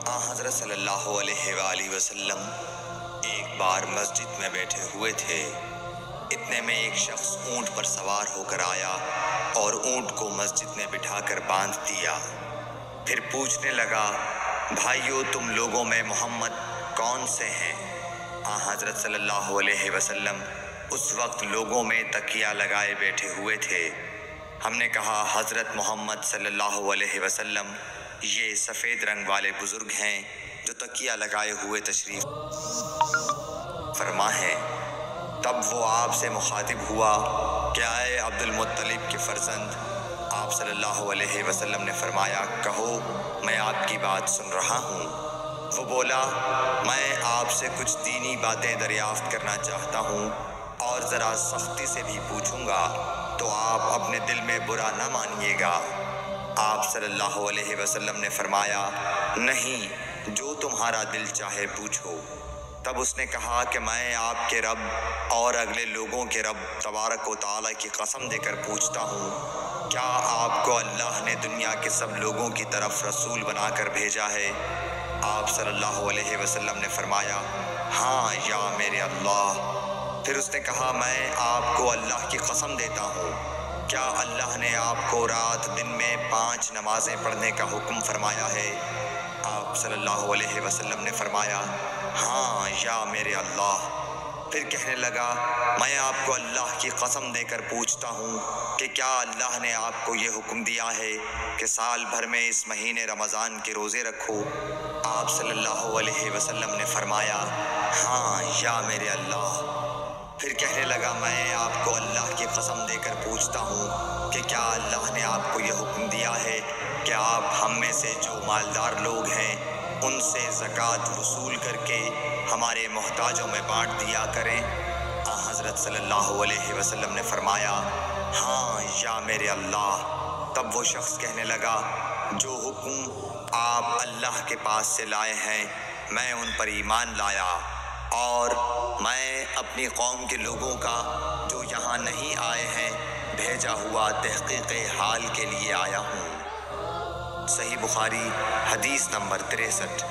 حضرت صلی اللہ علیہ وآلہ وسلم ایک بار مسجد میں بیٹھے ہوئے تھے۔ اتنے میں ایک شخص اونٹ پر سوار ہو کر آیا اور اونٹ کو مسجد میں بٹھا کر باندھ دیا۔ پھر پوچھنے لگا، بھائیو تم لوگوں میں محمد کون سے ہیں؟ حضرت صلی اللہ علیہ وسلم اس وقت لوگوں میں تکیہ لگائے بیٹھے ہوئے تھے۔ ہم نے کہا، حضرت محمد صلی اللہ علیہ وسلم یہ سفید رنگ والے بزرگ ہیں جو تکیہ لگائے ہوئے تشریف فرما ہے۔ تب وہ آپ سے مخاطب ہوا کہ اے عبد المطلب کے فرزند، آپ صلی اللہ علیہ وسلم نے فرمایا، کہو میں آپ کی بات سن رہا ہوں۔ وہ بولا، میں آپ سے کچھ دینی باتیں دریافت کرنا چاہتا ہوں اور ذرا سختی سے بھی پوچھوں گا تو آپ اپنے دل میں برا نہ مانیے گا۔ آپ صلی اللہ علیہ وسلم نے فرمایا، نہیں، جو تمہارا دل چاہے پوچھو۔ تب اس نے کہا کہ میں آپ کے رب اور اگلے لوگوں کے رب تبارک و تعالیٰ کی قسم دے کر پوچھتا ہوں، کیا آپ کو اللہ نے دنیا کے سب لوگوں کی طرف رسول بنا کر بھیجا ہے؟ آپ صلی اللہ علیہ وسلم نے فرمایا، ہاں یا میرے اللہ۔ پھر اس نے کہا، میں آپ کو اللہ کی قسم دیتا ہوں، کیا اللہ نے آپ کو رات دن میں 5 نمازیں پڑھنے کا حکم فرمایا ہے؟ آپ صلی اللہ علیہ وسلم نے فرمایا، ہاں یا میرے اللہ۔ پھر کہنے لگا، میں آپ کو اللہ کی قسم دے کر پوچھتا ہوں کہ کیا اللہ نے آپ کو یہ حکم دیا ہے کہ سال بھر میں اس مہینے رمضان کے روزے رکھو؟ آپ صلی اللہ علیہ وسلم نے فرمایا، ہاں یا میرے اللہ۔ پھر کہنے لگا، میں آپ کو اللہ کی قسم دے کر پوچھتا ہوں کہ کیا اللہ نے آپ کو یہ حکم دیا ہے کہ آپ ہم میں سے جو مالدار لوگ ہیں ان سے زکوٰۃ وصول کر کے ہمارے محتاجوں میں بانٹ دیا کریں؟ حضرت صلی اللہ علیہ وسلم نے فرمایا، ہاں یا میرے اللہ۔ تب وہ شخص کہنے لگا، جو حکم آپ اللہ کے پاس سے لائے ہیں میں ان پر ایمان لایا، اور میں اپنی قوم کے لوگوں کا جو یہاں نہیں آئے ہیں بھیجا ہوا تحقیق حال کے لیے آیا ہوں۔ صحیح بخاری حدیث نمبر 63۔